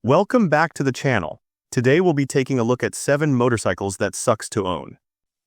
Welcome back to the channel. Today we'll be taking a look at 7 motorcycles that sucks to own.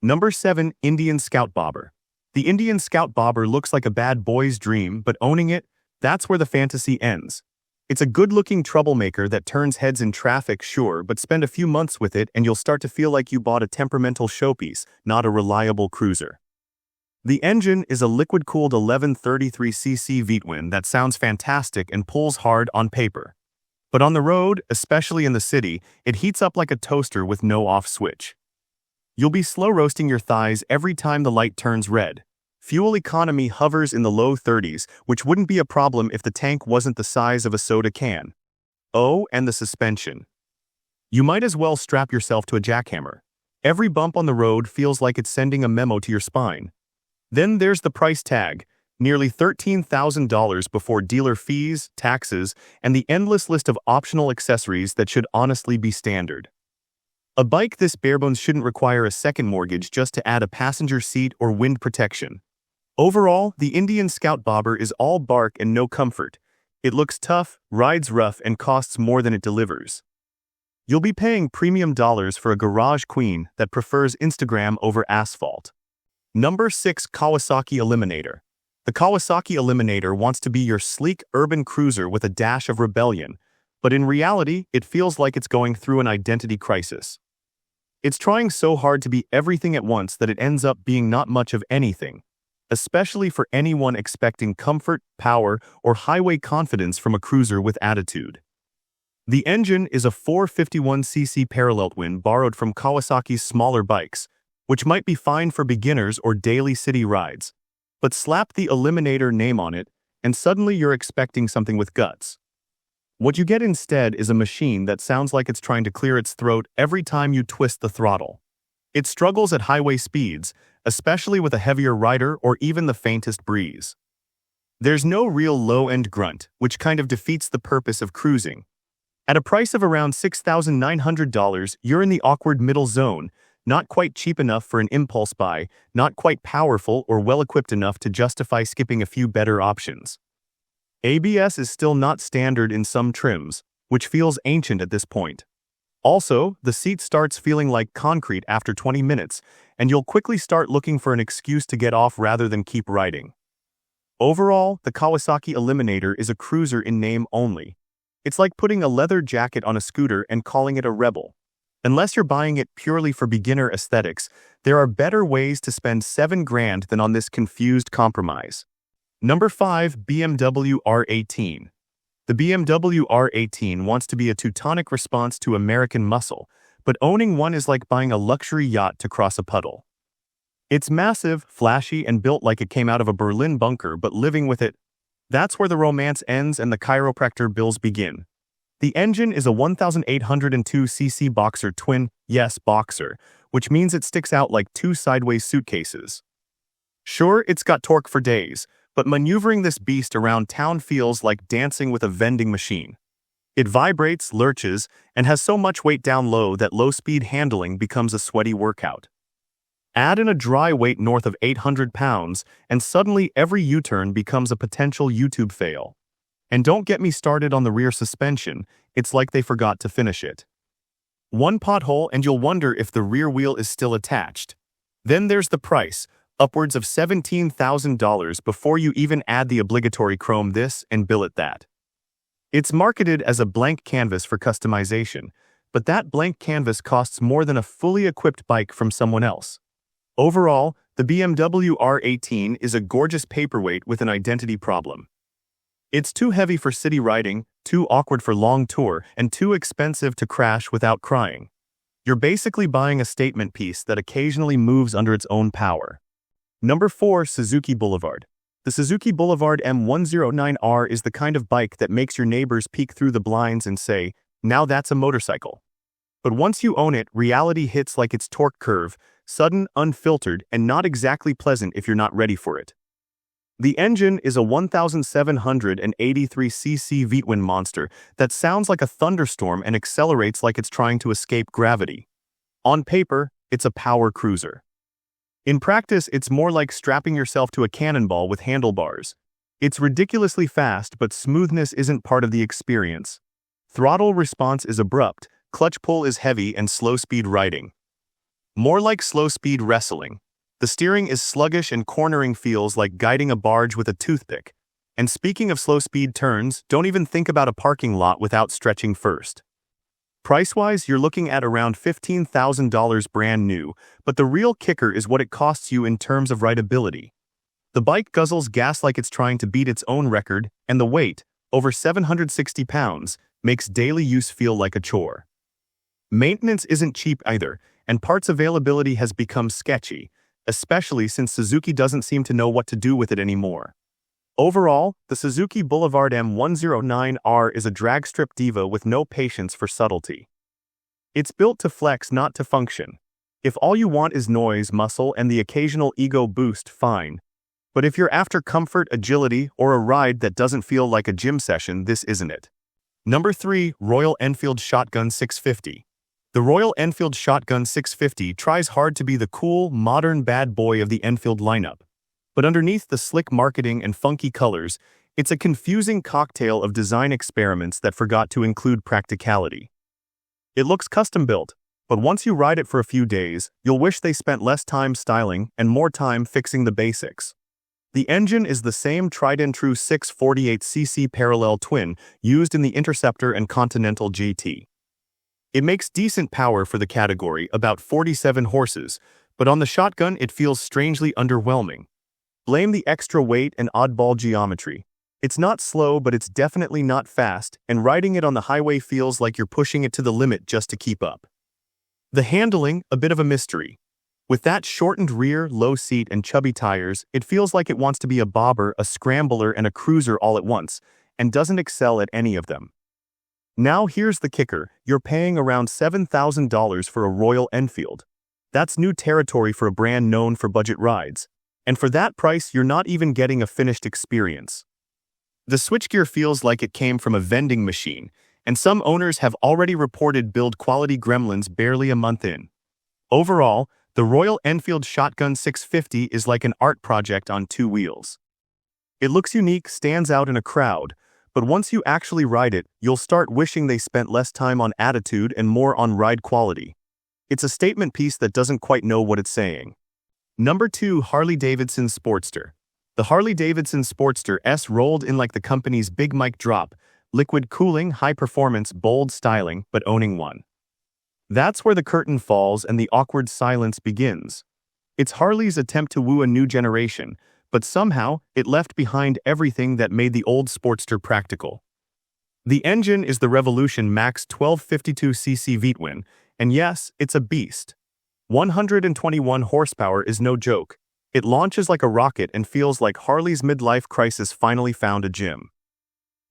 Number 7. Indian Scout Bobber. The Indian Scout Bobber looks like a bad boy's dream, but owning it, that's where the fantasy ends. It's a good-looking troublemaker that turns heads in traffic, sure, but spend a few months with it and you'll start to feel like you bought a temperamental showpiece, not a reliable cruiser. The engine is a liquid-cooled 1133cc V-twin that sounds fantastic and pulls hard on paper. But on the road, especially in the city, it heats up like a toaster with no off switch. You'll be slow roasting your thighs every time the light turns red. Fuel economy hovers in the low 30s, which wouldn't be a problem if the tank wasn't the size of a soda can. Oh, and the suspension. You might as well strap yourself to a jackhammer. Every bump on the road feels like it's sending a memo to your spine. Then there's the price tag, nearly $13,000 before dealer fees, taxes, and the endless list of optional accessories that should honestly be standard. A bike this barebones shouldn't require a second mortgage just to add a passenger seat or wind protection. Overall, the Indian Scout Bobber is all bark and no comfort. It looks tough, rides rough, and costs more than it delivers. You'll be paying premium dollars for a garage queen that prefers Instagram over asphalt. Number 6. Kawasaki Eliminator. The Kawasaki Eliminator wants to be your sleek urban cruiser with a dash of rebellion, but in reality, it feels like it's going through an identity crisis. It's trying so hard to be everything at once that it ends up being not much of anything, especially for anyone expecting comfort, power, or highway confidence from a cruiser with attitude. The engine is a 451cc parallel twin borrowed from Kawasaki's smaller bikes, which might be fine for beginners or daily city rides. But slap the Eliminator name on it, and suddenly you're expecting something with guts. What you get instead is a machine that sounds like it's trying to clear its throat every time you twist the throttle. It struggles at highway speeds, especially with a heavier rider or even the faintest breeze. There's no real low-end grunt, which kind of defeats the purpose of cruising. At a price of around $6,900, you're in the awkward middle zone, not quite cheap enough for an impulse buy, not quite powerful or well-equipped enough to justify skipping a few better options. ABS is still not standard in some trims, which feels ancient at this point. Also, the seat starts feeling like concrete after 20 minutes, and you'll quickly start looking for an excuse to get off rather than keep riding. Overall, the Kawasaki Eliminator is a cruiser in name only. It's like putting a leather jacket on a scooter and calling it a Rebel. Unless you're buying it purely for beginner aesthetics, there are better ways to spend $7,000 than on this confused compromise. Number 5. BMW R18. The BMW R18 wants to be a Teutonic response to American muscle, but owning one is like buying a luxury yacht to cross a puddle. It's massive, flashy, and built like it came out of a Berlin bunker, but living with it, that's where the romance ends and the chiropractor bills begin. The engine is a 1802cc boxer twin, yes, boxer, which means it sticks out like 2 sideways suitcases. Sure, it's got torque for days, but maneuvering this beast around town feels like dancing with a vending machine. It vibrates, lurches, and has so much weight down low that low-speed handling becomes a sweaty workout. Add in a dry weight north of 800 pounds, and suddenly every U-turn becomes a potential YouTube fail. And don't get me started on the rear suspension, it's like they forgot to finish it. One pothole and you'll wonder if the rear wheel is still attached. Then there's the price, upwards of $17,000 before you even add the obligatory chrome this and billet that. It's marketed as a blank canvas for customization, but that blank canvas costs more than a fully equipped bike from someone else. Overall, the BMW R18 is a gorgeous paperweight with an identity problem. It's too heavy for city riding, too awkward for long tour, and too expensive to crash without crying. You're basically buying a statement piece that occasionally moves under its own power. Number 4. Suzuki Boulevard. The Suzuki Boulevard M109R is the kind of bike that makes your neighbors peek through the blinds and say, "Now that's a motorcycle." But once you own it, reality hits like its torque curve, sudden, unfiltered, and not exactly pleasant if you're not ready for it. The engine is a 1783cc V-twin monster that sounds like a thunderstorm and accelerates like it's trying to escape gravity. On paper, it's a power cruiser. In practice, it's more like strapping yourself to a cannonball with handlebars. It's ridiculously fast, but smoothness isn't part of the experience. Throttle response is abrupt, clutch pull is heavy and slow-speed riding. More like slow-speed wrestling. The steering is sluggish and cornering feels like guiding a barge with a toothpick. And speaking of slow-speed turns, don't even think about a parking lot without stretching first. Price-wise, you're looking at around $15,000 brand new, but the real kicker is what it costs you in terms of rideability. The bike guzzles gas like it's trying to beat its own record, and the weight, over 760 pounds, makes daily use feel like a chore. Maintenance isn't cheap either, and parts availability has become sketchy, especially since Suzuki doesn't seem to know what to do with it anymore. Overall, the Suzuki Boulevard M109R is a dragstrip diva with no patience for subtlety. It's built to flex, not to function. If all you want is noise, muscle, and the occasional ego boost, fine. But if you're after comfort, agility, or a ride that doesn't feel like a gym session, this isn't it. Number 3. Royal Enfield Shotgun 650. The Royal Enfield Shotgun 650 tries hard to be the cool, modern bad boy of the Enfield lineup. But underneath the slick marketing and funky colors, it's a confusing cocktail of design experiments that forgot to include practicality. It looks custom-built, but once you ride it for a few days, you'll wish they spent less time styling and more time fixing the basics. The engine is the same tried-and-true 648cc parallel twin used in the Interceptor and Continental GT. It makes decent power for the category, about 47 horses, but on the shotgun it feels strangely underwhelming. Blame the extra weight and oddball geometry. It's not slow, but it's definitely not fast, and riding it on the highway feels like you're pushing it to the limit just to keep up. The handling, a bit of a mystery. With that shortened rear, low seat, and chubby tires, it feels like it wants to be a bobber, a scrambler, and a cruiser all at once, and doesn't excel at any of them. Now here's the kicker, you're paying around $7,000 for a Royal Enfield. That's new territory for a brand known for budget rides. And for that price, you're not even getting a finished experience. The switchgear feels like it came from a vending machine, and some owners have already reported build quality gremlins barely a month in. Overall, the Royal Enfield Shotgun 650 is like an art project on two wheels. It looks unique, stands out in a crowd, but once you actually ride it, you'll start wishing they spent less time on attitude and more on ride quality. It's a statement piece that doesn't quite know what it's saying. Number 2. Harley-Davidson Sportster. The Harley-Davidson Sportster S rolled in like the company's big mic drop, liquid cooling, high performance, bold styling, but owning one. That's where the curtain falls and the awkward silence begins. It's Harley's attempt to woo a new generation, but somehow it left behind everything that made the old Sportster practical. The engine is the Revolution Max 1252cc V-twin, and yes, it's a beast. 121 horsepower is no joke. It launches like a rocket and feels like Harley's midlife crisis finally found a gym.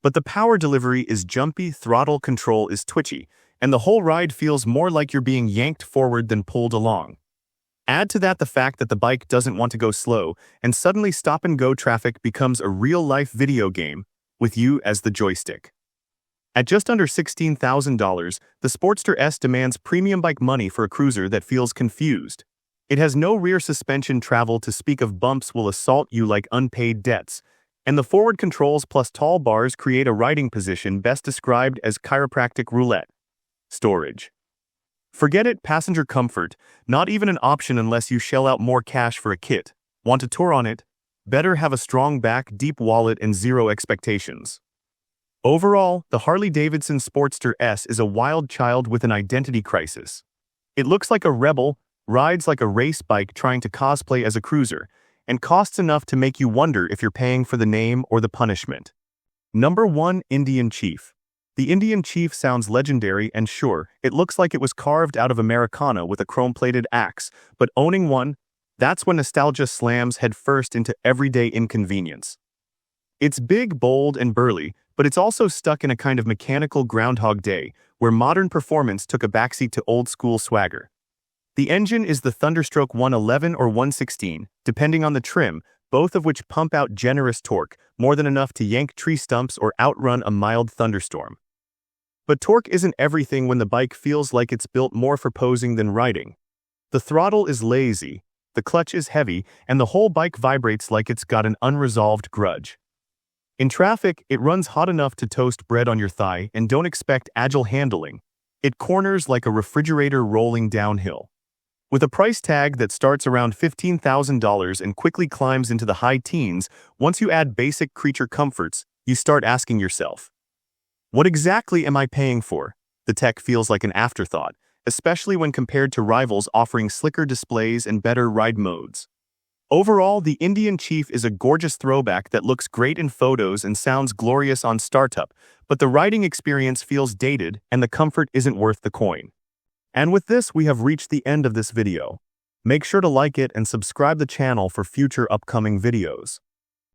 But the power delivery is jumpy, throttle control is twitchy, and the whole ride feels more like you're being yanked forward than pulled along. Add to that the fact that the bike doesn't want to go slow, and suddenly stop-and-go traffic becomes a real-life video game, with you as the joystick. At just under $16,000, the Sportster S demands premium bike money for a cruiser that feels confused. It has no rear suspension travel to speak of, bumps will assault you like unpaid debts, and the forward controls plus tall bars create a riding position best described as chiropractic roulette. Storage. Forget it, passenger comfort, not even an option unless you shell out more cash for a kit. Want to tour on it? Better have a strong back, deep wallet, and zero expectations. Overall, the Harley-Davidson Sportster S is a wild child with an identity crisis. It looks like a rebel, rides like a race bike trying to cosplay as a cruiser, and costs enough to make you wonder if you're paying for the name or the punishment. Number 1. Indian Chief. The Indian Chief sounds legendary, and sure, it looks like it was carved out of Americana with a chrome-plated axe, but owning one, that's when nostalgia slams headfirst into everyday inconvenience. It's big, bold, and burly, but it's also stuck in a kind of mechanical Groundhog Day, where modern performance took a backseat to old-school swagger. The engine is the Thunderstroke 111 or 116, depending on the trim, both of which pump out generous torque, more than enough to yank tree stumps or outrun a mild thunderstorm. But torque isn't everything when the bike feels like it's built more for posing than riding. The throttle is lazy, the clutch is heavy, and the whole bike vibrates like it's got an unresolved grudge. In traffic, it runs hot enough to toast bread on your thigh, and don't expect agile handling. It corners like a refrigerator rolling downhill. With a price tag that starts around $15,000 and quickly climbs into the high teens, once you add basic creature comforts, you start asking yourself, what exactly am I paying for? The tech feels like an afterthought, especially when compared to rivals offering slicker displays and better ride modes. Overall, the Indian Chief is a gorgeous throwback that looks great in photos and sounds glorious on startup, but the riding experience feels dated and the comfort isn't worth the coin. And with this, we have reached the end of this video. Make sure to like it and subscribe the channel for future upcoming videos.